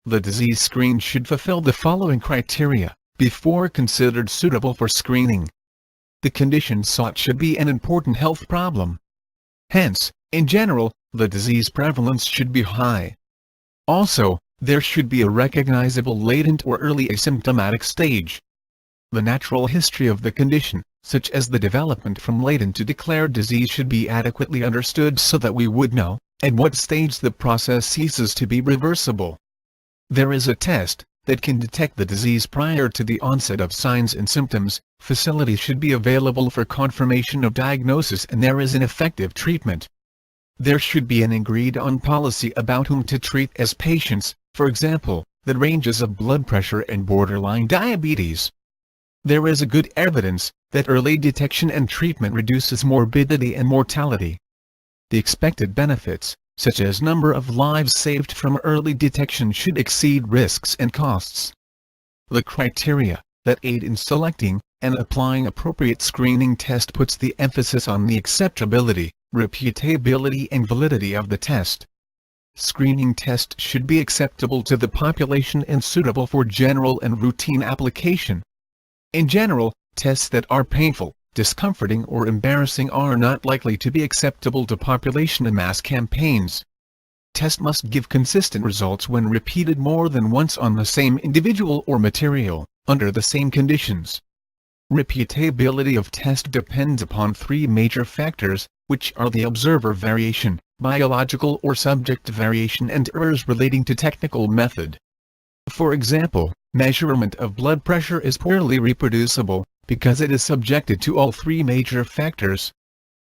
the disease screen should fulfill the following criteria before considered suitable for screening. The condition sought should be an important health problem. Hence, in general, the disease prevalence should be high. Also, there should be a recognizable latent or early asymptomatic stage. The natural history of the condition, such as the development from latent to declared disease, should be adequately understood so that we would know at what stage the process ceases to be reversible. There is a test that can detect the disease prior to the onset of signs and symptoms. Facilities should be available for confirmation of diagnosis, and there is an effective treatment. There should be an agreed-on policy about whom to treat as patients, for example, that ranges of blood pressure and borderline diabetes. There is a good evidence that early detection and treatment reduces morbidity and mortality. The expected benefits, such as number of lives saved from early detection, should exceed risks and costs. The criteria that aid in selecting and applying appropriate screening test puts the emphasis on the acceptability, reputability and validity of the test. Screening test should be acceptable to the population and suitable for general and routine application. In general, tests that are painful, discomforting or embarrassing are not likely to be acceptable to population and mass campaigns. Tests must give consistent results when repeated more than once on the same individual or material, under the same conditions. Reputability of test depends upon three major factors, which are the observer variation, biological or subjective variation, and errors relating to technical method. For example, measurement of blood pressure is poorly reproducible, because it is subjected to all three major factors.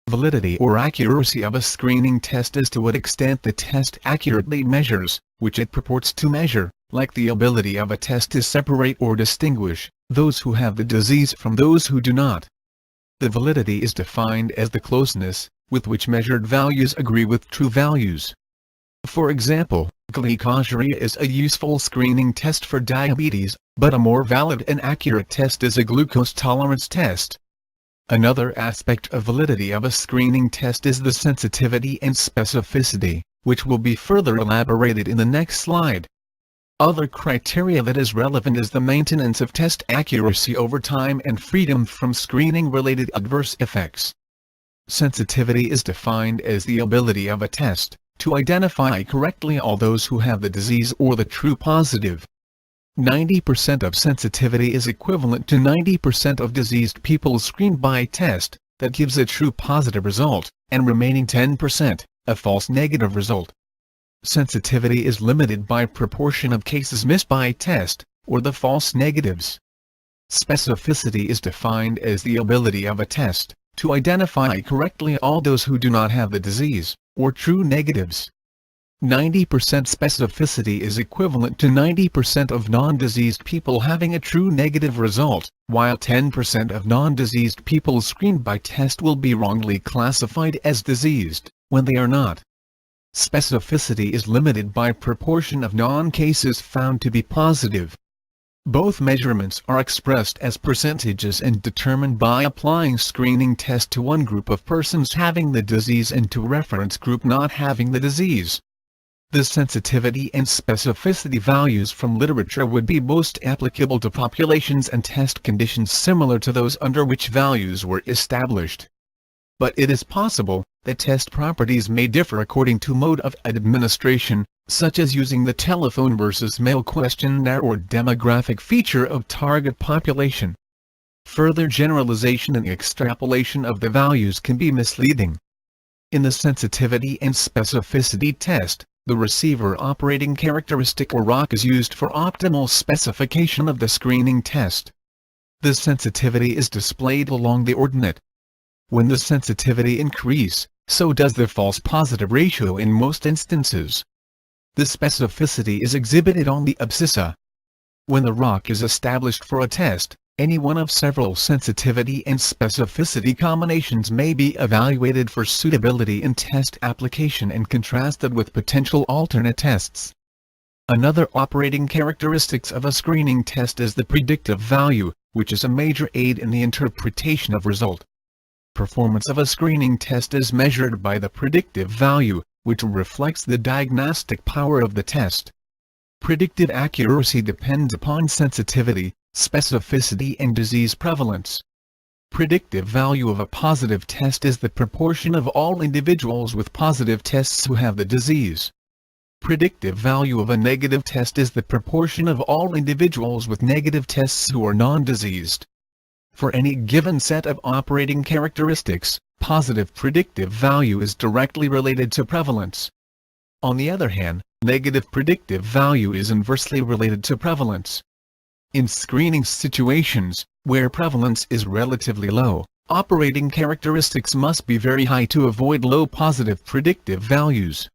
Validity or accuracy of a screening test is to what extent the test accurately measures, which it purports to measure, like the ability of a test to separate or distinguish those who have the disease from those who do not. The validity is defined as the closeness with which measured values agree with true values. For example, glycosuria is a useful screening test for diabetes, but a more valid and accurate test is a glucose tolerance test. Another aspect of validity of a screening test is the sensitivity and specificity, which will be further elaborated in the next slide. Other criteria that is relevant is the maintenance of test accuracy over time and freedom from screening-related adverse effects. Sensitivity is defined as the ability of a test to identify correctly all those who have the disease or the true positive. 90% of sensitivity is equivalent to 90% of diseased people screened by test, that gives a true positive result, and remaining 10%, a false negative result. Sensitivity is limited by proportion of cases missed by test, or the false negatives. Specificity is defined as the ability of a test to identify correctly all those who do not have the disease, or true negatives. 90% specificity is equivalent to 90% of non-diseased people having a true negative result, while 10% of non-diseased people screened by test will be wrongly classified as diseased, when they are not. Specificity is limited by proportion of non-cases found to be positive. Both measurements are expressed as percentages and determined by applying screening test to one group of persons having the disease and to reference group not having the disease. The sensitivity and specificity values from literature would be most applicable to populations and test conditions similar to those under which values were established. But it is possible that test properties may differ according to mode of administration, such as using the telephone versus mail questionnaire or demographic feature of target population. Further generalization and extrapolation of the values can be misleading. In the sensitivity and specificity test, the receiver operating characteristic or ROC is used for optimal specification of the screening test. The sensitivity is displayed along the ordinate. When the sensitivity increases, so does the false positive ratio in most instances. The specificity is exhibited on the abscissa. When the ROC is established for a test, any one of several sensitivity and specificity combinations may be evaluated for suitability in test application and contrasted with potential alternate tests. Another operating characteristic of a screening test is the predictive value, which is a major aid in the interpretation of result. Performance of a screening test is measured by the predictive value, which reflects the diagnostic power of the test. Predictive accuracy depends upon sensitivity, specificity and disease prevalence. Predictive value of a positive test is the proportion of all individuals with positive tests who have the disease. Predictive value of a negative test is the proportion of all individuals with negative tests who are non-diseased. For any given set of operating characteristics, positive predictive value is directly related to prevalence. On the other hand, negative predictive value is inversely related to prevalence. In screening situations, where prevalence is relatively low, operating characteristics must be very high to avoid low positive predictive values.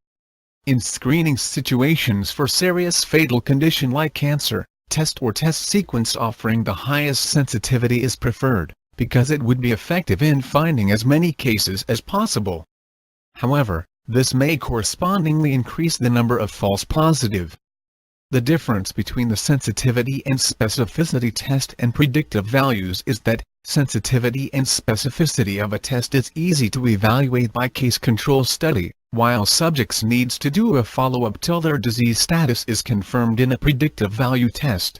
In screening situations for serious fatal condition like cancer, test or test sequence offering the highest sensitivity is preferred, because it would be effective in finding as many cases as possible. However, this may correspondingly increase the number of false positive. The difference between the sensitivity and specificity test and predictive values is that sensitivity and specificity of a test is easy to evaluate by case control study, while subjects needs to do a follow-up till their disease status is confirmed in a predictive value test.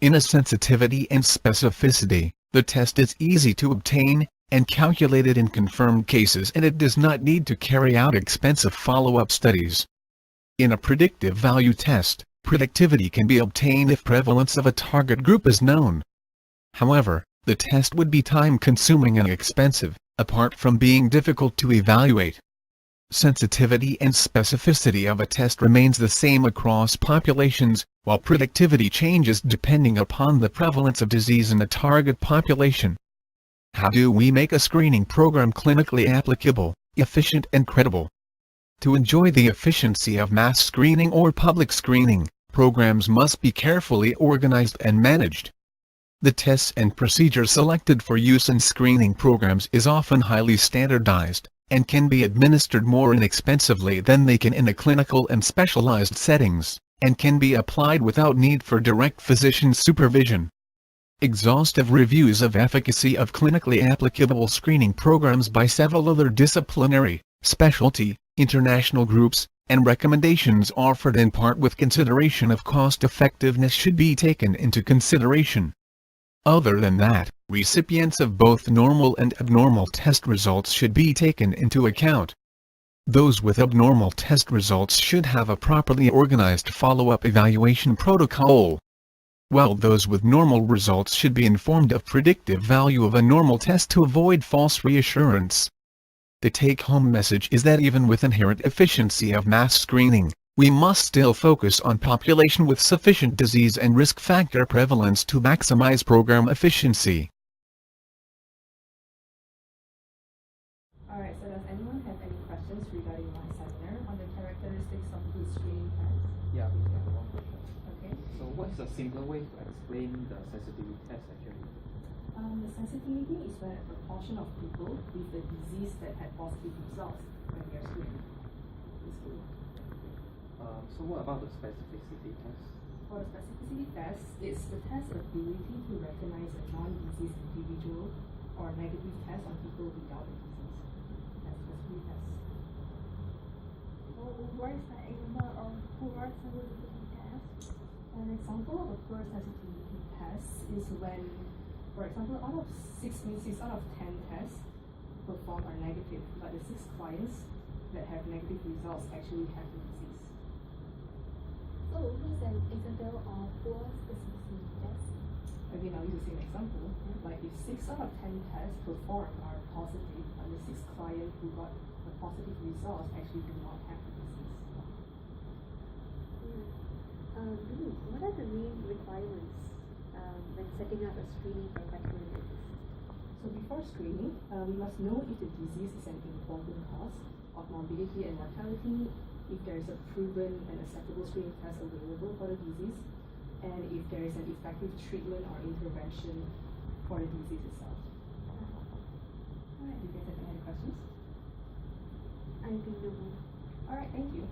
In a sensitivity and specificity, the test is easy to obtain and calculated in confirmed cases, and it does not need to carry out expensive follow-up studies. In a predictive value test, predictivity can be obtained if prevalence of a target group is known. However, the test would be time-consuming and expensive, apart from being difficult to evaluate. Sensitivity and specificity of a test remains the same across populations, while predictivity changes depending upon the prevalence of disease in a target population. How do we make a screening program clinically applicable, efficient and credible? To enjoy the efficiency of mass screening or public screening, programs must be carefully organized and managed. The tests and procedures selected for use in screening programs is often highly standardized, and can be administered more inexpensively than they can in a clinical and specialized settings, and can be applied without need for direct physician supervision. Exhaustive reviews of efficacy of clinically applicable screening programs by several other disciplinary, specialty, international groups, and recommendations offered in part with consideration of cost-effectiveness should be taken into consideration. Other than that, recipients of both normal and abnormal test results should be taken into account. Those with abnormal test results should have a properly organized follow-up evaluation protocol, while those with normal results should be informed of predictive value of a normal test to avoid false reassurance. The take-home message is that even with inherent efficiency of mass screening, we must still focus on population with sufficient disease and risk factor prevalence to maximize program efficiency. Alright, so does anyone have any questions regarding my seminar on the characteristics of good screening tests? Yeah, we have one question. Okay. So what's a simpler way to explain the sensitivity test actually? The sensitivity is when a proportion of people with the disease that had positive results when they are screened. Basically. So what about the specificity test? For the specificity test, it's the test's ability to recognize a non-diseased individual or a negative test on people without the disease. That's specificity test. What is the example of poor sensitivity test? An example of a poor sensitivity test is when, for example, out of 6 out of 10 tests performed are negative, but the 6 clients that have negative results actually have the disease. So, here's an example of poor specificity test. Again, I'll use the same example. Like if 6 out of 10 tests performed are positive, but the 6 clients who got the positive results actually do not have the disease. What are the main requirements when setting up a screening for bacterial disease? So before screening, we must know if the disease is an important cause of morbidity and mortality, if there is a proven and acceptable screening test available for the disease, and if there is an effective treatment or intervention for the disease itself. Alright, do you guys have any other questions? I think no. Alright, thank you.